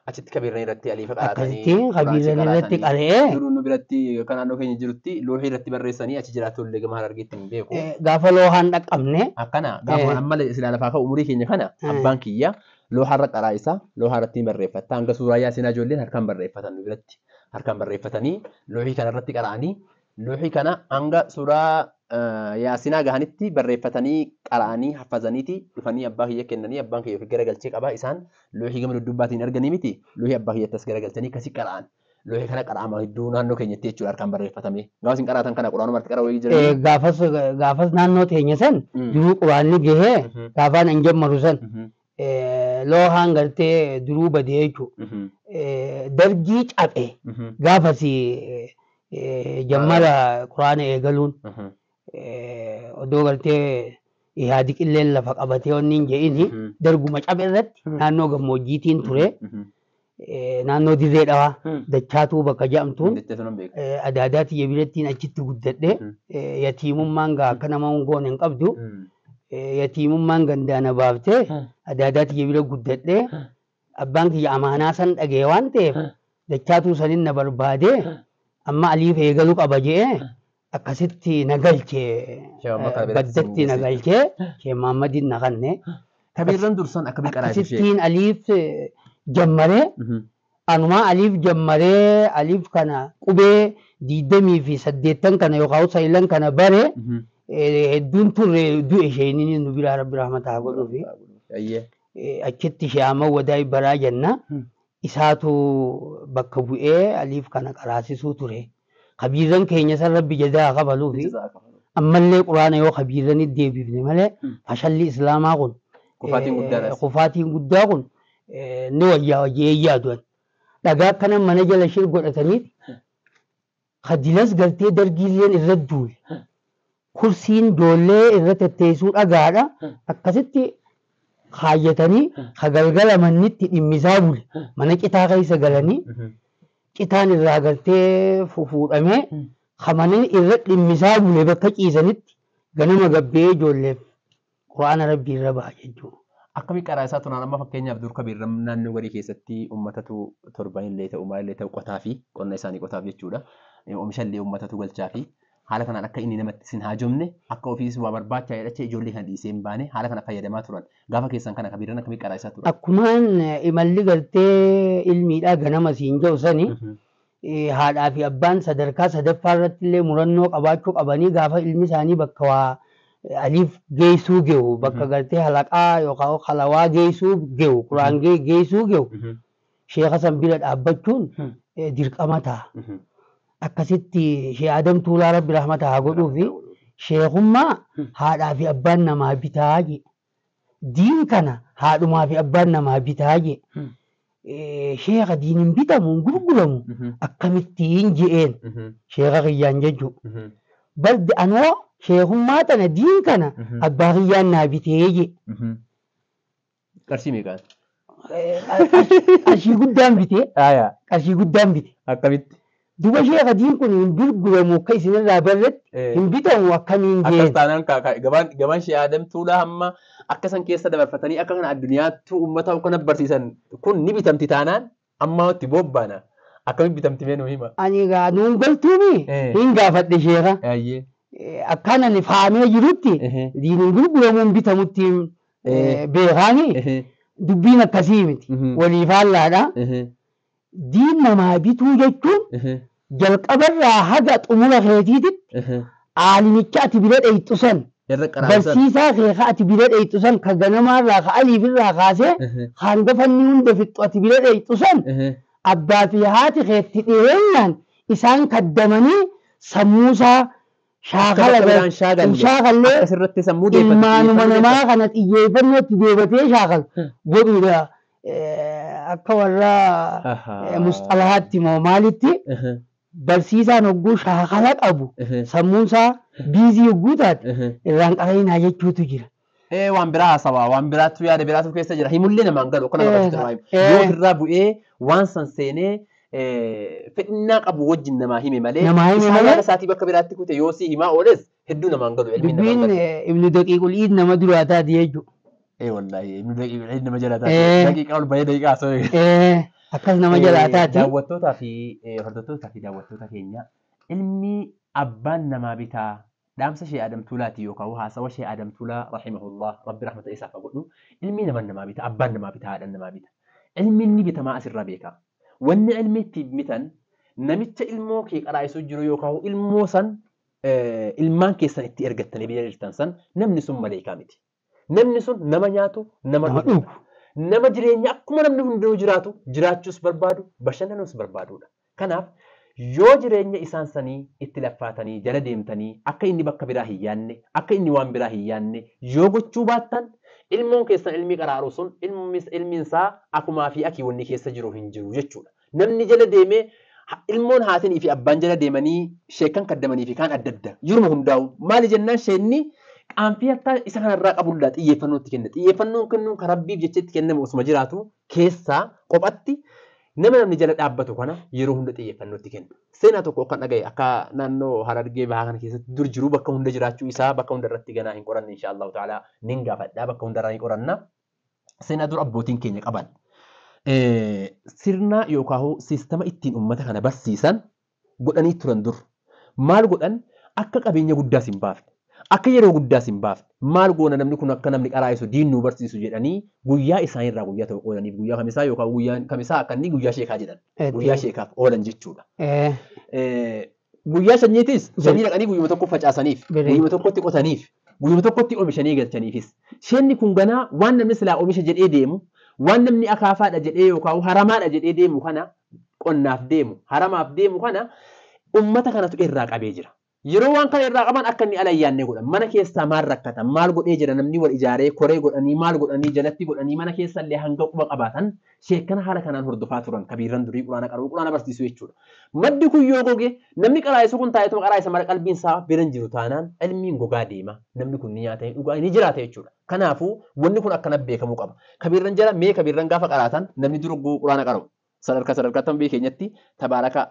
Achitti kabiirran irratti aliifa qaratanii. Akkasittiin kabiirran irratti qaree. Duruu nu biratti kan naannoo keenya jirutti loohii irratti barreessanii achi jiraatu illee gama harargeetti hin beeku. Gaafa loohaan dhaqqabne. Akkana gaafa amma silaa lafaa ka'u umurii keenya kana abbaan kiyya looharra qaraa isaa looharratti barreeffata. Hanga suuraa yaasinaa ijoolleen harkaan barreeffatan nu biratti. Harkaan barreeffatanii loohii kanarratti qara'anii loohii kana hanga suuraa yaasinaa gahanitti barreeffatanii qara'anii haffazaniiti dhufanii abbaa kiyya kennanii abbaan kiyya ofii garagalchee qabaa isaan loohii gama duddubbaatiin arganii miti loohii abbaa kiyyattas garagalchanii akkasii qara'an loohii kana qara'ama hedduu naannoo keenyatti jechuudha harkaan barreeffatame gaafa isin qaraatan kana quraanumatti qara wayii jira gaafas naannoo teenya san duruu quraanni gahee gaafaan hin jammaru san loohaan gartee duruu badee jechuudha dargii caphee gaafas jammara quraana eegaluun odoo galtee yaadiqillee lafa qabatee wanni hin je'ini darguma cabe irratti naannoo gammoojjiitiin ture naannoo dirree dhawaa dachaatuu bakka jedhamtuun adaadaa tiyya birattiin achitti guddadhe yatiimummaan gaa akka nama hungoon hin qabdu yatiimummaan gandaana baaftee adaadaa tiyya bira guddadhe abbaan kiyya amaanaa san dhagee waan ta'eef dachaatuu sanin na barbaadee amma aliif eegaluu qaba je'ee akkasitti nagalche baddatti nagalche Sheekh Mahammadiin na kanne kabiirran dursan akka biqilaa akkasittiin aliif jammaree anumaa aliif jammaree aliif kana qubee 28 kana yookaan sayilan kana bare hedduun turre du'e isheenii nu biraa Rabbi rahmataa godhuufi achitti Sheekh Wadaay Baraa jenna isaatu bakka bu'ee aliif kana qaraasisuu ture. Kabiirran keenya san Rabbi jazaa qabaluufi ammallee quraana yoo kabiirranitti deebifne malee fashalli islaamaa kun kufaatiin guddaa kun ni wayyaa wajjee yaadu'an dhagaa akkana mana jala shir godhataniiti kadilas galtee dargiilleen irra duule kursiin doollee irra tetteessuu dhagaadha akkasitti kaayyatanii kagalgala mannitti dhimmisaa bule mana citaa keessa galanii citaan irraa galtee fuudhamee kamanin irra dhimmisaa bule bakka ciisanitti ganama gabbee ijoolleef quraana rabbii irra baha jechuudha. Akkami qaraa isaa tunaan amma fakkeenyaaf dur kabiirram naannoo garii keessatti uummatatu torban illee ta'u maal illee ta'u qotaa fi qonna isaanii qotaaf jechuudha. Oomisha illee uummatatu galchaa fi haala kanaan akka inni namatti sin haajomne akka ofiis waa barbaacha jedhacha ijoollee kana dhiisee hin baane haala kana fayyadamaa turan. Gaafa keessan kana kabiirran akkamii qaraa isaa turan? Akkumaan imalli gartee ilmiidhaa ganama siin jiru sani haadhaa fi abbaan sadarkaa sadaffaa irratti illee murannoo qabaachuu qabanii gaafa ilmi isaanii bakka waa aliif geessuu gehu bakka gartee halaqaa yookaan halawaa geessuu gehu quraan geessuu gehu sheeka san bira dhaabbachuun dirqama ta'a. Akkasitti shee Adam Tuulaa Rabbi rahmata haa godhuu fi sheekummaa haadhaa fi abbaan namaa bitaa je. Diin kana haadhumaa fi abbaan namaa bitaa je. Sheeka diiniin bitamu gurguramu akkamittiin je'een sheeka kiyyaan jechuudha. Baldi anoo sheekummaa tana diin kana abbaa kiyyaan naa bitee je. Qarshii meeqaan? Qarshii guddaan bitee. Qarshii guddaan bite. Akkamitti? Duba sheeka diin kun hin gurguramu akka isinirraa barretti hin bitamu akkamiin jeen. Akkas taanaan gabaan shee Adam Tuulaa hamma akka san keessa dabarfatanii akka kana addunyaatti uummata kana barsiisan kun ni bitamti taanaan amma itti bobbaana. Akkamitti bitamti mee nuu hima? Ani egaa nuun galtuumi hin gaafadhe sheeka. Akkana ni faamee jirutti diiniin gurguramuun bitamutti beekaanii dubbiin akkasii miti. Waliif haallaadha. Diin namaa bituu jechuun jalqabarraa haga xumura keetiititti aalimicha ati bira dheeyxu san barsiisaa keeka ati bira dheeyxu san ka ganamaarraa ka aliifirraa kaasee hangafanni hunda fixxu ati bira dheeyxu san abbaa fi haati keetti dhiyeenyaan isaan kaddamanii sammuusaa shaakala shaakallee ilmaanuma namaa kana xiyyeeffannootti deebatee shaakal godhuudha. Akka warra musxalahaatti moo maalitti barsiisaan hogguu shaakala qabu sammuunsaa biizii hogguu taate irraan qareenaa jechuutu jira. Waan biraa haasawaa waan biraatu yaada biraatu keessa jira himullee namaan galu akkana barbaachisa yoo irraa bu'ee waan san seenee fedhinnaa qabu wajjin namaa hime malee yaada isaatii bakka biraatti kute yoo si himaa ooles hedduu namaan galu. Dubbiin ibnu daqiiqul iid nama duraa taati jechuudha. Wallahi ibnu daqiiqul iid nama jalaa taati daqiiqaa ol bahee daqiiqaa asoo akkas nama jalaa taati. Daawwattootaa fi hordoftootaa fi daawwattoota keenya ilmi abbaan namaa bitaa dhaamsa shee Adam Tuulaati yookaan haasawa shee Adam Tuulaa rahimahullah rabbi rahmata isaaf godhu ilmi namaa bita abbaan namaa bita haadhan namaa bita ilmi inni bitamaa asirraa beeka wanni ilmi itti bitan namicha ilmoo kee qaraa'isu jiru yookaan ilmoo san ilmaan keessan itti ergattanii biyya jirtan san namni sun maleekaa miti namni sun nama nyaatu nama dhugu nama jireenya akkuma namni hundinuu jiraatu jiraachuus barbaadu bashannanuus barbaadudha kanaaf yoo jireenya isaan sanii itti laffaatanii jala deemtanii akka inni bakka biraa hin yaanne akka inni waan biraa hin yaanne yoo gochuu baattan ilmoon keessan ilmi qaraaru sun ilmiinsaa akumaa fi akii wanni keessa jiru hin jiru jechuudha. Namni jala deemee ilmoon haatinii fi abbaan jala deemanii sheekan kaddamanii fi kaan adda adda jiruma hundaa'u maali jennaan sheenni qaanfii hatta isa kanarraa qabullaa xiyyeeffannoo itti kenna xiyyeeffannoon kennuun kan rabbiif jecha itti kennamu osuma jiraatu keessaa qophatti namni jala dhaabbatu kana yeroo hunda xiyyeeffannoo itti kenna. Seenaa tokko kan dhagaye akka naannoo Harargee bahaa kana keessatti dur jiru bakka hunda jiraachuu isaa bakka hunda irratti ganaa hin qoranne inshaallahu ta'ala nin gaafadhaa bakka hunda irraa hin qoranna. Seenaa dur abbootiin keenya qaban sirna yookaan siistama ittiin uummata kana barsiisan godhanii turan dur maal godhan akka qabeenya guddaas hin baafne akka yeroo guddaas hin baafne maal goona namni kun akka namni qaraa'isu diinuu barsiisu jedhanii guyyaa isaanirraa guyyaa ta'u oolaniif guyyaa kamisaa yookaan guyyaa kamisaa akka inni guyyaa sheekaa jedhan guyyaa sheekaaf oolan jechuudha. Guyyaa shanyiitis shanii dhaqanii guyyuma tokko facaasaniif guyyuma tokkotti qotaniif guyyuma tokkotti oomishanii galchaniifis sheenni kun ganaa waan namni silaa oomisha jedhee deemu waan namni akaafaadha jedhee yookaan haramaadha jedhee deemu kana qonnaaf deemu haramaaf deemu kana uummata kanatu irraa qabee jira. Yeroo waan kana irraa qaban akka inni alayyaannee godhan mana keessaa maal rakkatan maal godhee jira namni wal ijaaree koree godhanii maal godhanii jalatti godhanii mana keessa illee hanga quba qabaatan sheekana haala kanaan hordofaa turan kabiirran durii quraana qaruu quraana barsiisuu jechuudha. Maddi kun yoo goge namni qaraa'isu kun taa'eetuma qaraa'isa mara qalbiin isaa biran jiru taanaan ilmiin gogaa deema namni kun ni nyaata dhugaa ni jiraata jechuudha. Kanaafuu wanni kun akkana beekamuu qaba. Kabiirran jala mee kabiirran gaafa qaraatan namni dura quraana qaru sadarkaa tan biyya keenyatti tabaaraka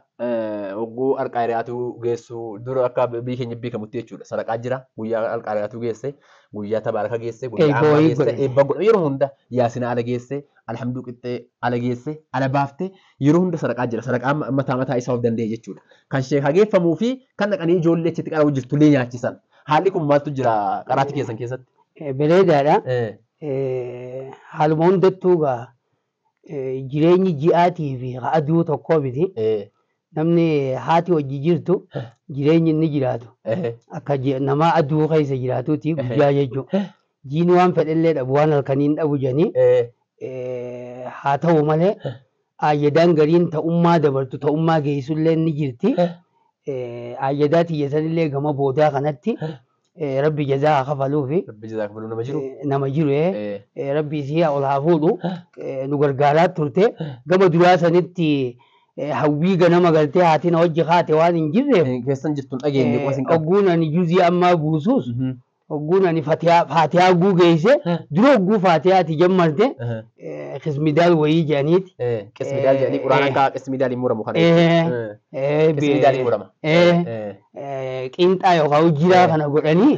ogguu alqaariyaatu geessu dura akka biyya keenya beekamutti jechuudha. Sadaqaa jira guyyaa alqaariyaatu geesse guyyaa tabaaraka geesse guyyaa amma geesse eebba godha yeroo hunda yaasina ala geesse alhamduu qixxee ala geesse ala baaftee yeroo hunda sadaqaa jira. Sadaqaa mataa isaa of danda'e jechuudha. Kan sheekaa geeffamuu fi kan dhaqanii ijoollee achitti qara'u jirtu illee nyaachisan. Haalli kun maaltu jira qaraati keessan keessatti? Bareedaadha. Haaluma hundattuu gaa jireenyi ji'aatii fi aduu tokkoo miti. Namni haati hojii jirtu jireenyi inni jiraatu akka nama aduu keessa jiraatuuti guyyaa jechuudha. Jiini waan fedhellee dhabu waan halkaniin dhabu jedhanii haa ta'u malee ayyadaan gariin ta'ummaa dabartu ta'ummaa geessullee ni jirti. Ayyadaa xiyyeessanillee gama boodaa kanatti rabbi jazaa kafaluufi nama jiru rabbi isii ol haa fuudhu nu gargaaraa turte gama duraa sanitti hawwii ganama galtee haatiin hojii kaate waan hin jirreef keessan jirtuun dhageenye ogguun ani juzii ammaa buusuus ogguun ani faatihaa guu geesse dura ogguu faatihaati jammarte qismidaal wayii jedhaniiti. Qismidaal jedhanii quraana akka qismidaaliin muramu kana. Qismidaaliin murama. Qinxaa yookaan jiraa kana godhanii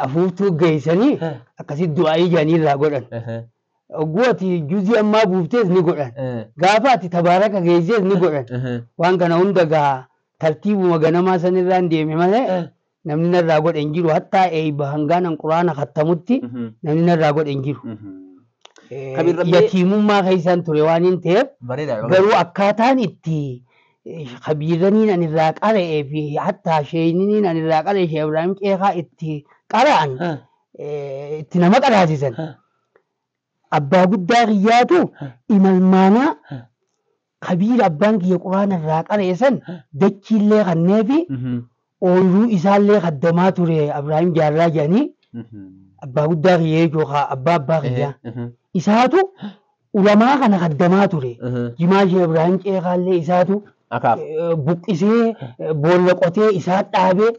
afuuftuu geessanii akkasitti du'aayii jedhanii irraa godhan. Ogguu ati juzii ammaa buuftees ni godhan. Gaafa ati tabaaraka geessees ni godhan. Waan kana hunda gaa tartiibuma ganamaa sanirraan deeme malee namni narraa godhe hin jiru. Hattaa eebba hangaanan quraana kattamutti namni narraa godhe hin jiru. Yatiimummaa keessaan ture waan hin ta'eef garuu akkaataan itti kabiiraniin ani irraa qara'ee fi hattaa sheeyiniin ani irraa qara'e Sheekh Ibraahim Qeeqaa itti qara'an itti nama qaraasisan. Abbaa guddaa kiyyaatu imalmaanaa kabiira abbaan kiyya quraana irraa qara'e san dachiillee kannee fi ooyiruu isaallee kaddamaa ture Ibraahim Jaarraa jedhanii abbaa guddaa kiyya jechuudha abbaa kiyyaa. Isaatu ulamaa kana kaddamaa ture. Jimaa Sheekh Ibraahim Qeeqaallee isaatu buqqisee boolla qotee isaa dhaabee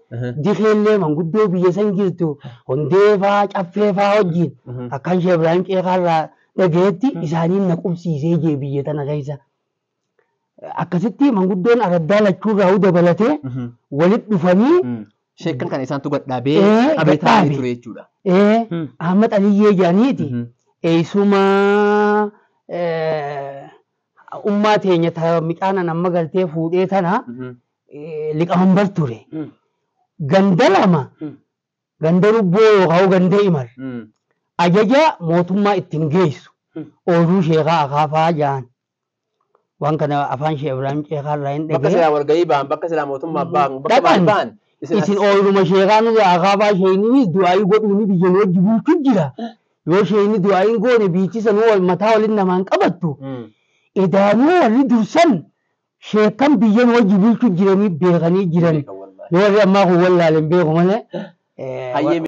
dikeellee manguddoo biyya san jirtu hundee faa caffee faa wajjin akkan Sheekh Ibraahim Qeeqaarraa dhagayetti isaaniin na qubsiisee jee biyya tana keessa. Akkasitti manguddoon araddaa lachuurraa dabalatee walitti dhufanii sheekkan kana isaantu gadhaabee qabeetaa ture jechuudha. Ahmad Aliyyee jedhaniiti eessuma ummaa teenya midhaan amma galtee fuudhee tana liqaman ture. Ganda lama ganda rubboo yookaan ganda imar ajaja mootummaa ittiin geessu ooluu sheekaa akaafaa ja'an. Waan kana afaan Sheekh Ibraahim Qeeqaarraa hin dhagee. Bakka silaa walgahii ba'an bakka silaa mootummaa ba'an. Isin ooluma sheekaa nuti akaafaa sheeninis du'aayii godhuuni biyya wajji bulchu jira. Yoo sheeni du'aayiin goone biichisa nu mataa waliin namaan qabattu. Edaanuu warri dursan sheekan biyyan wajji bulchu jiranii beekanii jiran. Yoo warri ammaa kun wallaaleen beeku malee.